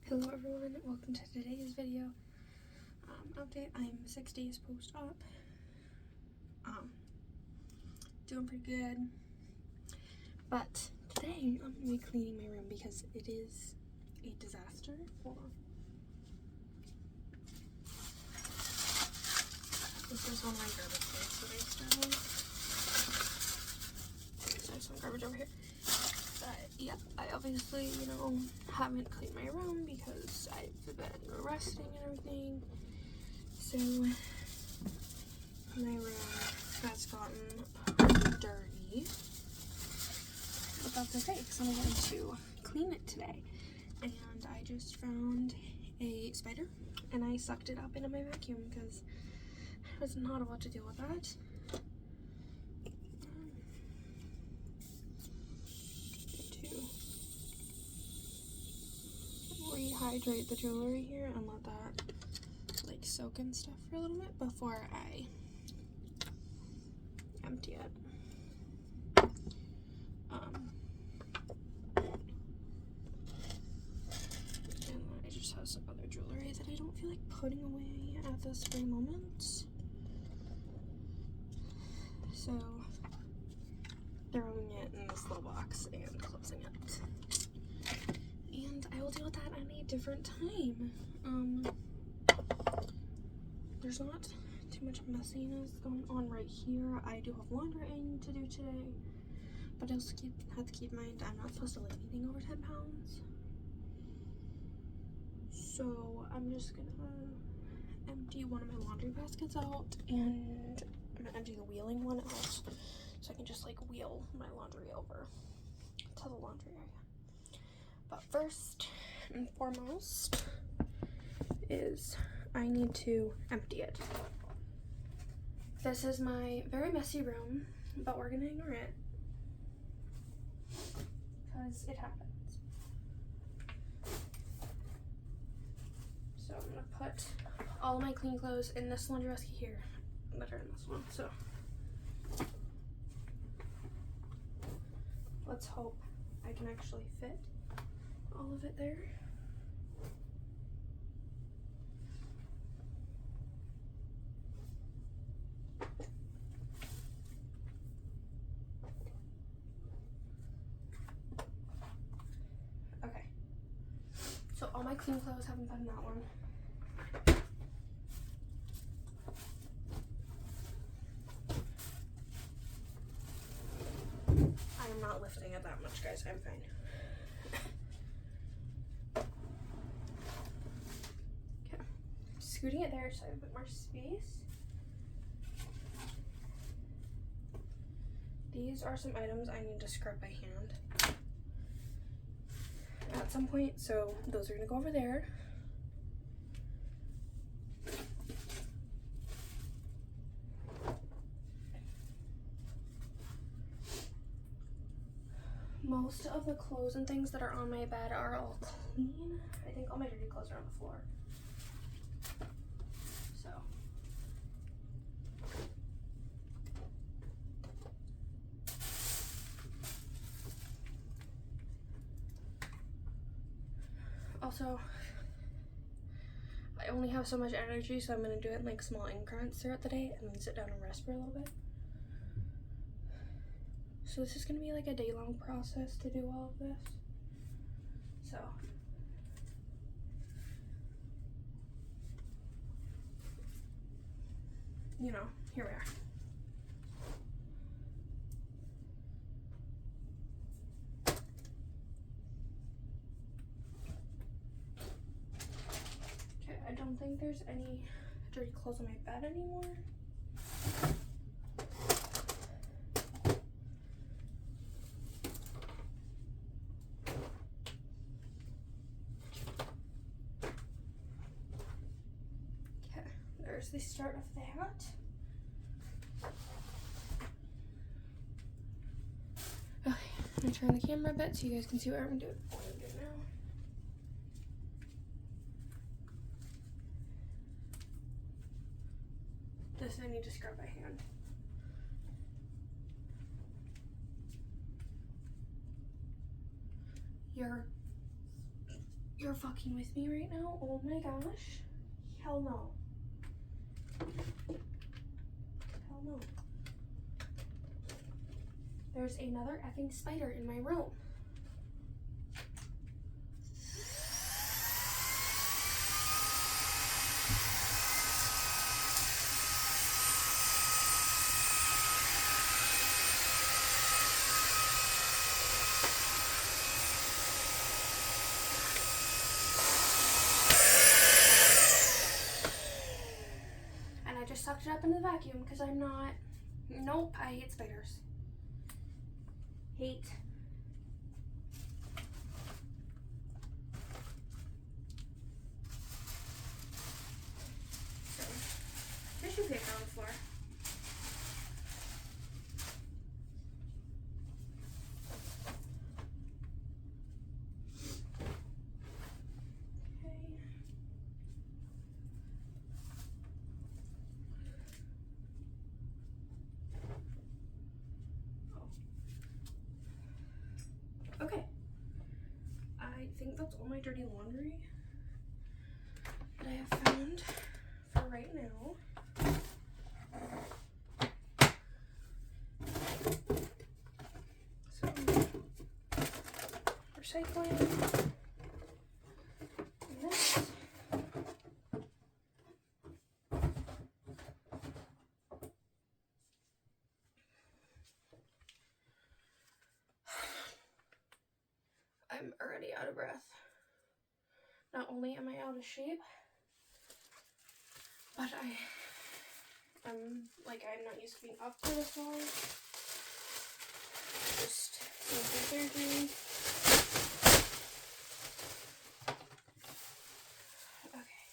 Hello everyone, welcome to today's video update. I'm 6 days post-op. Doing pretty good. But today I'm going to be cleaning my room because it is a disaster. Hold on. This is one of my garbage bags that I stole. There's some garbage over here. But yeah, I obviously, haven't cleaned my room because I've been resting and everything. So my room has gotten dirty. But that's okay because I'm going to clean it today. And I just found a spider and I sucked it up into my vacuum because I was not about to deal with that. Rehydrate the jewelry here and let that like soak and stuff for a little bit before I empty it. And I just have some other jewelry that I don't feel like putting away at this very moment. So throwing it in this little box and closing it. And I will deal with that at a different time. There's not too much messiness going on right here. I do have laundry I need to do today, but I also have to keep in mind I'm not supposed to lift anything over 10 pounds. So I'm just gonna empty one of my laundry baskets out, and I'm gonna empty the wheeling one out so I can just like wheel my laundry over to the laundry area. But first and foremost is I need to empty it. This is my very messy room, but we're gonna ignore it because it happens. So I'm gonna put all of my clean clothes in this laundry basket here that are in this one. So let's hope I can actually fit all of it there. Okay. So all my clean clothes haven't been in that one. I am not lifting it that much, guys. I'm fine. Okay. Scooting it there so I have a bit more space. These are some items I need to scrub by hand at some point, so those are gonna go over there. Most of the clothes and things that are on my bed are all clean. I think all my dirty clothes are on the floor. So. Also, I only have so much energy, so I'm gonna do it in like small increments throughout the day and then sit down and rest for a little bit. So this is gonna be like a day-long process to do all of this. So here we are. Okay, I don't think there's any dirty clothes on my bed anymore. Okay, there's the start of that. Okay, I'm gonna turn the camera a bit so you guys can see what I'm doing now. This I need to scrub by hand. Your You're fucking with me right now? Oh my gosh. Hell no. Hell no. There's another effing spider in my room. And I just sucked it up into the vacuum because I'm not. Nope, I hate spiders. Hate. So, tissue paper on the floor. Okay. I think that's all my dirty laundry that I have found for right now. So, recycling. And this. I'm already out of breath. Not only am I out of shape, but I'm not used to being up for this long. Just since the surgery. Okay.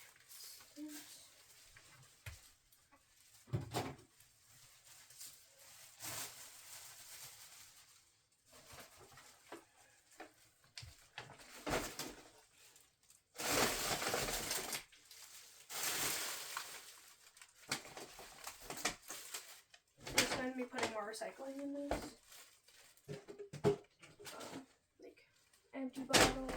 I'm going to be putting more recycling in this. Like empty bottles.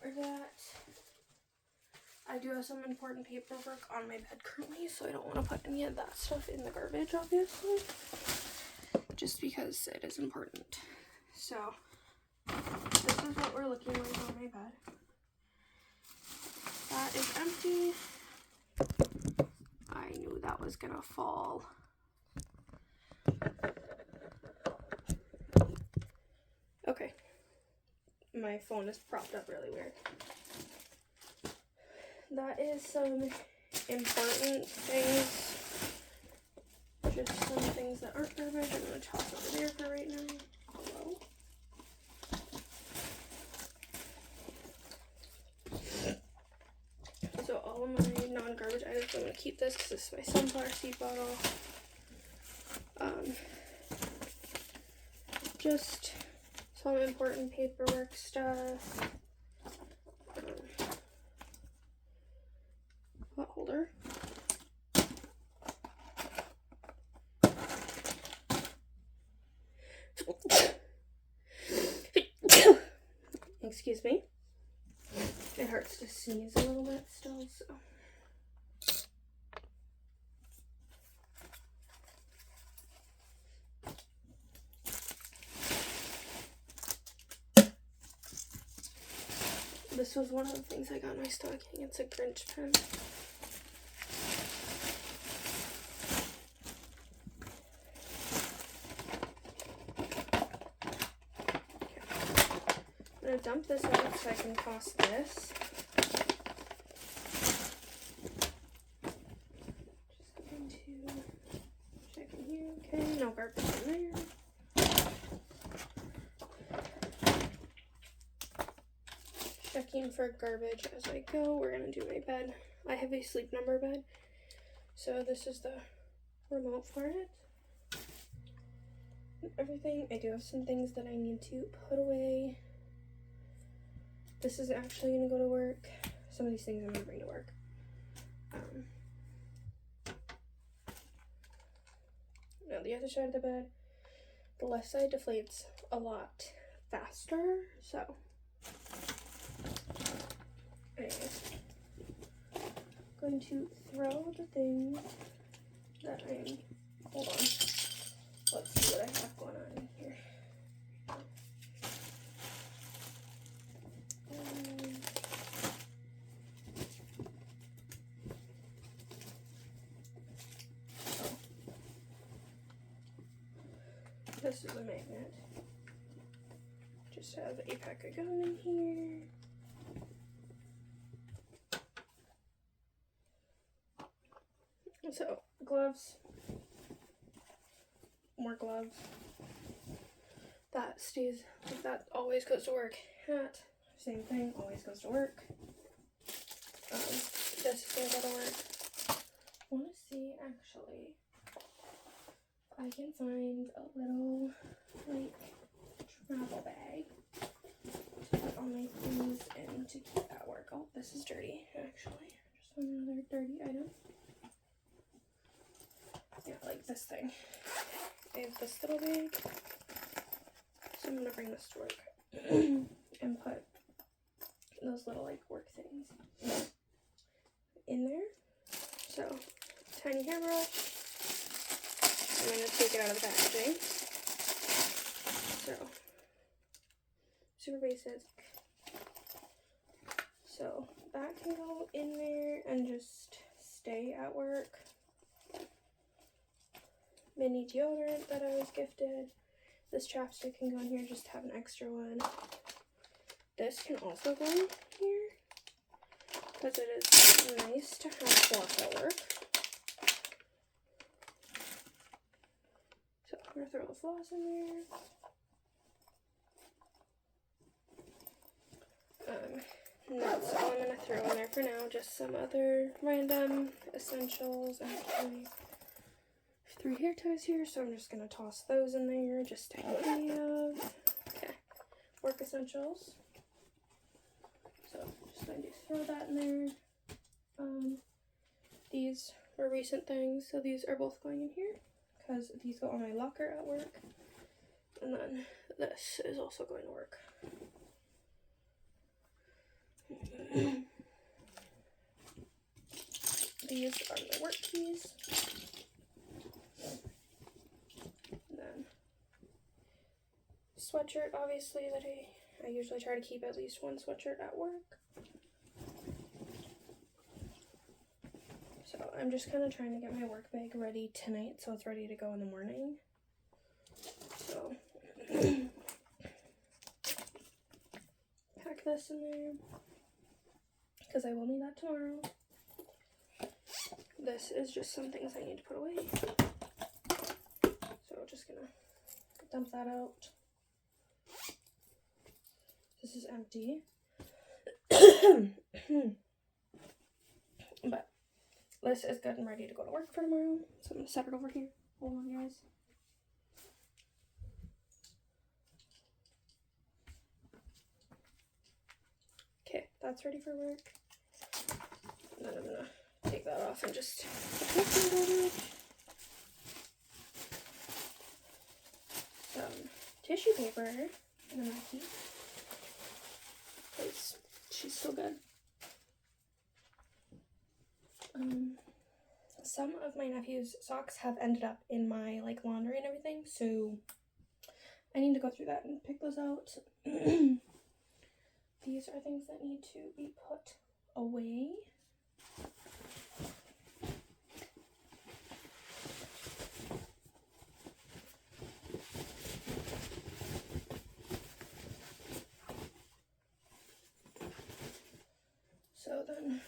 Or that. I do have some important paperwork on my bed currently, so I don't want to put any of that stuff in the garbage, obviously. Just because it is important. So, this is what we're looking like on my bed. That is empty. I knew that was gonna fall. Okay. My phone is propped up really weird. That is some important things. Just some things that aren't garbage. I'm gonna toss over there for right now. Hello. So all of my non-garbage items, I'm gonna keep this because this is my sunflower seed bottle. Just some important paperwork stuff. Pot holder. Excuse me. It hurts to sneeze a little bit still, so. This was one of the things I got in my stocking. It's a Grinch pen. I'm gonna dump this out so I can toss this. Just going to check in here. Okay, no garbage in there. Checking for garbage as I go. We're gonna do my bed. I have a Sleep Number bed, so this is the remote for it. And everything. I do have some things that I need to put away. This is actually gonna go to work. Some of these things I'm gonna bring to work. the other side of the bed. The left side deflates a lot faster, so anyways, I'm going to throw the things that I'm, hold on, let's see what I have going on in here. This is a magnet. Just have a pack of gum in here. So, gloves. More gloves. That stays, that always goes to work. Hat, same thing, always goes to work. This is gonna go to work. I wanna see, actually, if I can find a little, like, travel bag to put all my things in to keep at work. Oh, this is dirty, actually. Just found another dirty item. Yeah, like this thing. I have this little bag, so I'm gonna bring this to work and put those little like work things in there. So, tiny hairbrush. I'm gonna take it out of the packaging. So, super basic. So that can go in there and just stay at work. Mini deodorant that I was gifted. This chapstick can go in here, just have an extra one. This can also go in here because it is nice to have floss at work. So I'm gonna throw the floss in there. That's all I'm gonna throw in there for now. Just some other random essentials. Actually, 3 hair ties here, so I'm just gonna toss those in there just to have. Okay, work essentials. So just going to throw that in there. These were recent things, so these are both going in here because these go on my locker at work, and then this is also going to work. These are my work keys. And then sweatshirt, obviously, that I usually try to keep at least one sweatshirt at work. So I'm just kind of trying to get my work bag ready tonight so it's ready to go in the morning. So pack this in there because I will need that tomorrow. This is just some things I need to put away. So I'm just gonna dump that out. This is empty. But this is good and ready to go to work for tomorrow. So I'm gonna set it over here. Hold on, guys. Okay, that's ready for work. And then I'm gonna take that off and just put this in garbage. Some tissue paper and a Nike. Because she's so good. Some of my nephew's socks have ended up in my like laundry and everything, so I need to go through that and pick those out. These are things that need to be put away. So then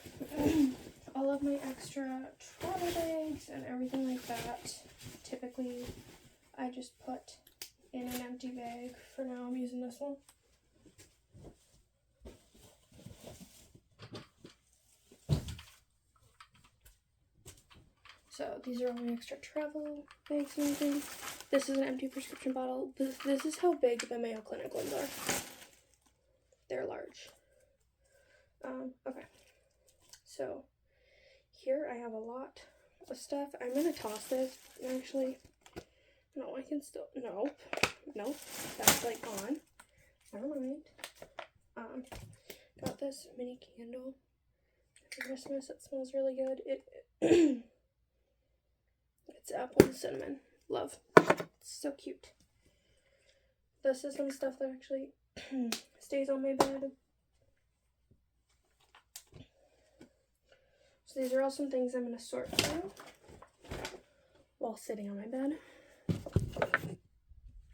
all of my extra travel bags and everything like that, typically I just put in an empty bag. For now I'm using this one. So these are all my extra travel bags and everything. This is an empty prescription bottle. This is how big the Mayo Clinic ones are. They're large. Okay. So here I have a lot of stuff. I'm gonna toss this actually No, I can still, nope, that's like on. Never mind. Got this mini candle for Christmas. It smells really good. It's apple and cinnamon. Love. It's so cute. This is some stuff that actually stays on my bed. So these are all some things I'm going to sort through while sitting on my bed.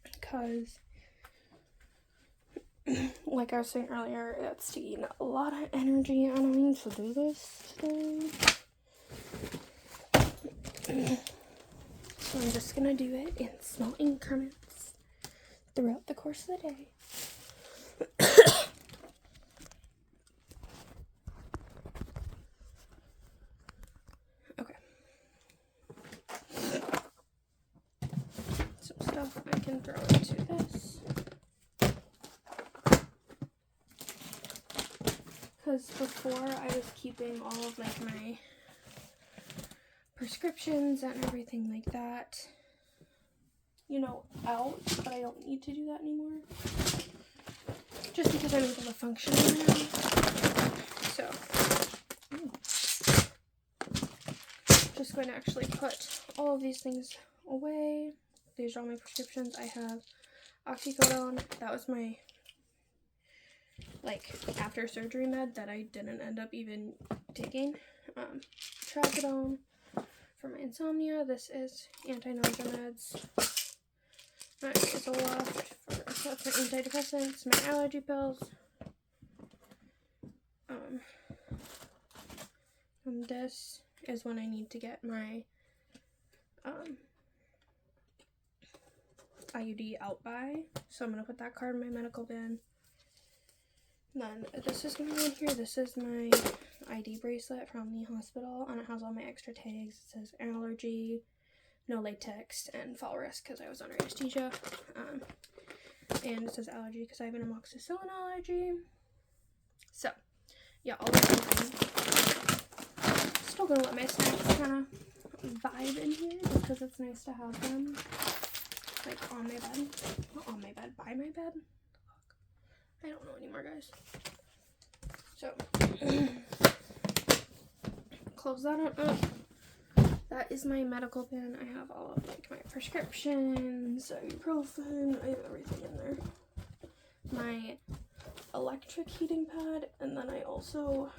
Because, like I was saying earlier, it's taking a lot of energy on me to do this today. So I'm just going to do it in small increments throughout the course of the day. Okay. Some stuff I can throw into this. Because before I was keeping all of like my prescriptions and everything like that, you know, out, but I don't need to do that anymore. Just because I'm able to function now. So, just going to actually put all of these things away. These are all my prescriptions. I have oxycodone. That was my, like, after surgery med that I didn't end up even taking. Trazodone for my insomnia. This is anti-nausea meds. That is a lot for, that's my antidepressants, my allergy pills. And this is when I need to get my IUD out by. So I'm gonna put that card in my medical bin. Then this is gonna go in here. This is my ID bracelet from the hospital, and it has all my extra tags. It says allergy, no latex, and fall risk because I was under anesthesia. And it says allergy because I have an amoxicillin allergy. So, yeah, all this thing. Still gonna let my snacks kind of vibe in here just because it's nice to have them, like, on my bed. Not on my bed, by my bed. I don't know anymore, guys. So, close that on up. That is my medical bin. I have all of, like, my prescriptions, ibuprofen, I have everything in there. My electric heating pad, and then I also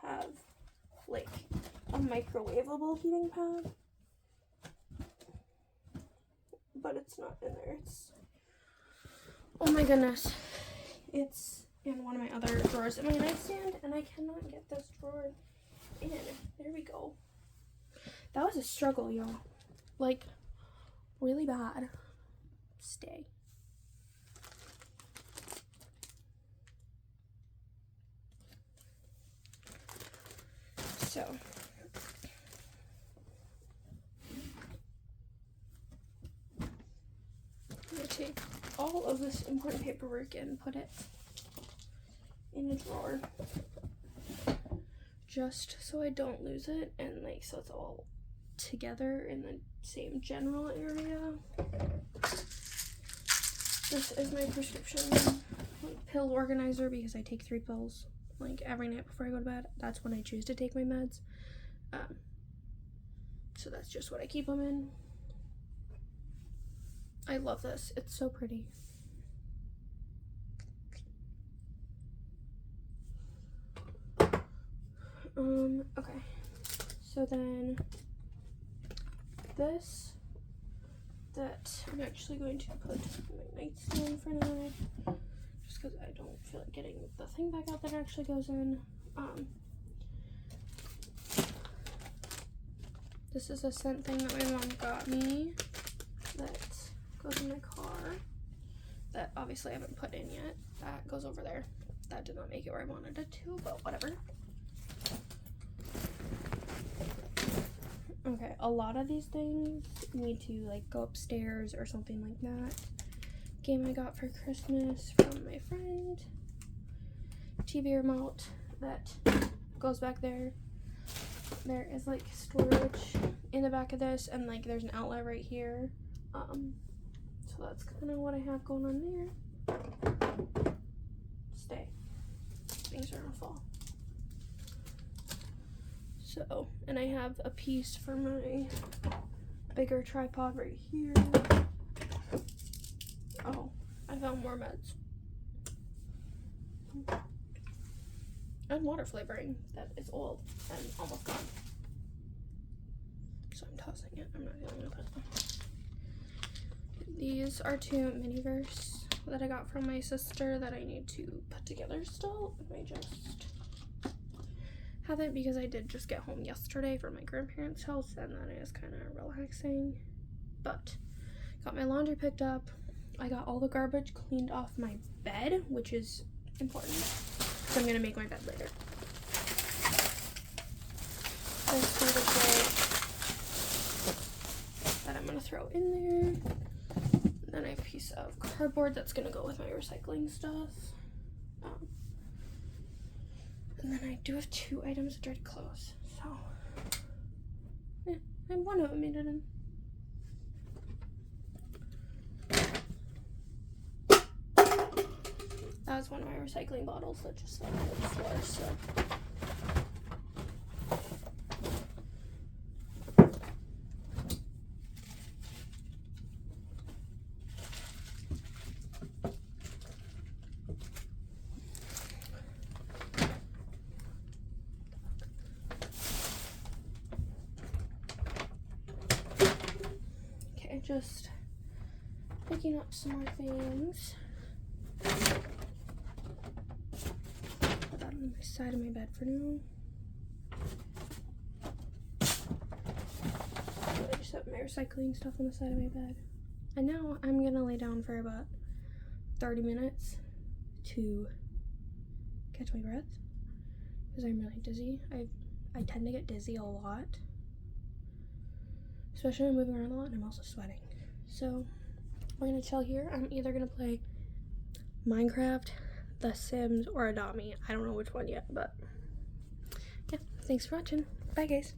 have, like, a microwavable heating pad. But it's not in there. It's, oh my goodness. It's in one of my other drawers in my nightstand, and I cannot get this drawer in. There we go. That was a struggle, y'all. Like, really bad. Stay. So, I'm gonna take all of this important paperwork and put it in a drawer. Just so I don't lose it, and like so it's all together in the same general area. This is my prescription pill organizer because I take 3 pills like every night before I go to bed. That's when I choose to take my meds. So that's just what I keep them in. I love this. It's so pretty. Okay. So then this that I'm actually going to put on my nightstand for now, just because I don't feel like getting the thing back out that actually goes in. This is a scent thing that my mom got me that goes in my car that obviously I haven't put in yet. That goes over there. That did not make it where I wanted it to, but whatever. Okay, a lot of these things need to like go upstairs or something like that. Game I got for Christmas from my friend. TV remote that goes back there. There is like storage in the back of this, and like there's an outlet right here So that's kind of what I have going on there. Stay. Things are gonna fall. So, and I have a piece for my bigger tripod right here. Oh, I found more meds. And water flavoring that is old and almost gone. So I'm tossing it. I'm not feeling it. These are 2 Miniverse that I got from my sister that I need to put together still. I just have it because I did just get home yesterday from my grandparents' house and then it was kind of relaxing. But got my laundry picked up. I got all the garbage cleaned off my bed, which is important. So I'm gonna make my bed later. This garbage that I'm gonna throw in there. Then I have a piece of cardboard that's gonna go with my recycling stuff. And then I do have 2 items of dirty clothes. So, yeah, and one of them made it in. That was one of my recycling bottles that just fell on the floor, so. Okay, just picking up some more things. Put that on the side of my bed for now. I just have my recycling stuff on the side of my bed. And now I'm gonna lay down for about 30 minutes to catch my breath because I'm really dizzy. I tend to get dizzy a lot, especially when I'm moving around a lot, and I'm also sweating. So we're gonna chill here. I'm either gonna play Minecraft, The Sims, or Adopt Me. I don't know which one yet, but yeah, thanks for watching. Bye guys.